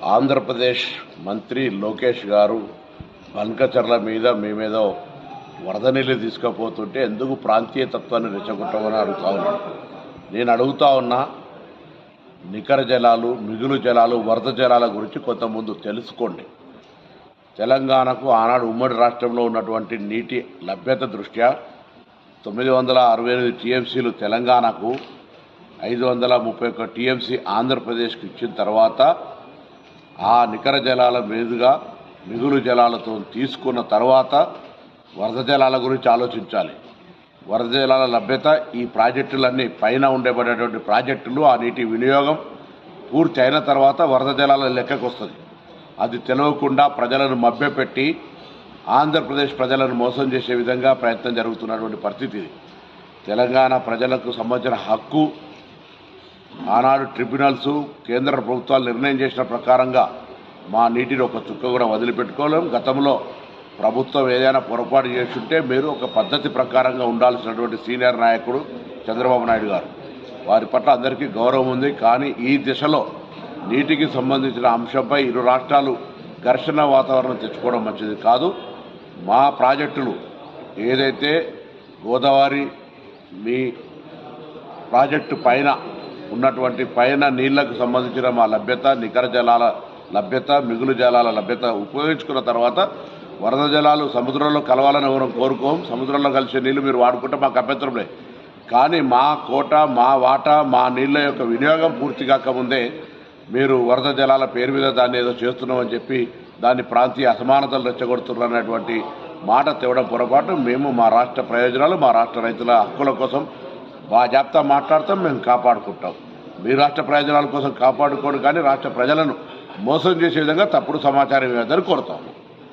ఆంధ్రప్రదేశ్ మంత్రి లోకేష్ గారు బంకచర్ల మీద మేమేదో వరద నీళ్ళు తీసుకుపోతుంటే ఎందుకు ప్రాంతీయ తత్వాన్ని రెచ్చగొట్టమని అడుగుతా ఉన్నాను. నేను అడుగుతా ఉన్నా, నికర జలాలు, మిగులు జలాలు, వరద జలాల గురించి కొంత ముందు తెలుసుకోండి. తెలంగాణకు ఆనాడు ఉమ్మడి రాష్ట్రంలో ఉన్నటువంటి నీటి లభ్యత దృష్ట్యా 968 టీఎంసీలు తెలంగాణకు, 531 టీఎంసీ ఆంధ్రప్రదేశ్కి ఇచ్చిన తర్వాత ఆ నికర జలాల మీదుగా మిగులు జలాలతో తీసుకున్న తర్వాత వరద జలాల గురించి ఆలోచించాలి. వరద జలాల లభ్యత ఈ ప్రాజెక్టులన్నీ పైన ఉండబడేటువంటి ప్రాజెక్టులు, ఆ నీటి వినియోగం పూర్తి అయిన తర్వాత వరద జలాల లెక్కకు వస్తుంది. అది తెలియకుండా ప్రజలను మభ్యపెట్టి ఆంధ్రప్రదేశ్ ప్రజలను మోసం చేసే విధంగా ప్రయత్నం జరుగుతున్నటువంటి పరిస్థితి ఇది. తెలంగాణ ప్రజలకు సంబంధించిన హక్కు ఆనాడు ట్రిబ్యునల్స్, కేంద్ర ప్రభుత్వాలు నిర్ణయం చేసిన ప్రకారంగా మా నీటిని ఒక చుక్క కూడా వదిలిపెట్టుకోలేం. గతంలో ప్రభుత్వం ఏదైనా పొరపాటు చేస్తుంటే మీరు ఒక పద్ధతి ప్రకారంగా ఉండాల్సినటువంటి సీనియర్ నాయకుడు చంద్రబాబు నాయుడు గారు, వారి పట్ల అందరికీ గౌరవం ఉంది. కానీ ఈ దిశలో నీటికి సంబంధించిన అంశంపై ఇరు రాష్ట్రాలు ఘర్షణ వాతావరణం తెచ్చుకోవడం మంచిది కాదు. మా ప్రాజెక్టులు ఏదైతే గోదావరి మీ ప్రాజెక్టు పైన ఉన్నటువంటి పైన నీళ్లకు సంబంధించిన మా లభ్యత, నికర జలాల లభ్యత, మిగులు జలాల లభ్యత ఉపయోగించుకున్న తర్వాత వరద జలాలు సముద్రంలో కలవాలని ఎవరం కోరుకోం. సముద్రంలో కలిసే నీళ్లు మీరు వాడుకుంటే మాకు అభ్యంతరం లేదు. కానీ మా కోట, మా వాటా, మా నీళ్ల యొక్క వినియోగం పూర్తి కాకముందే మీరు వరద జలాల పేరు మీద దాన్ని ఏదో చేస్తున్నామని చెప్పి దాన్ని ప్రాంతీయ అసమానతలు రెచ్చగొడుతున్నటువంటి మాట తేవడం పొరపాటు. మేము మా రాష్ట్ర ప్రయోజనాలు, మా రాష్ట్ర రైతుల హక్కుల కోసం బాజాప్తా మాట్లాడతాం, మేము కాపాడుకుంటాం. మీ రాష్ట్ర ప్రయోజనాల కోసం కాపాడుకోడు, కానీ రాష్ట్ర ప్రజలను మోసం చేసే విధంగా తప్పుడు సమాచారం ఇవ్వదని కోరుతాం.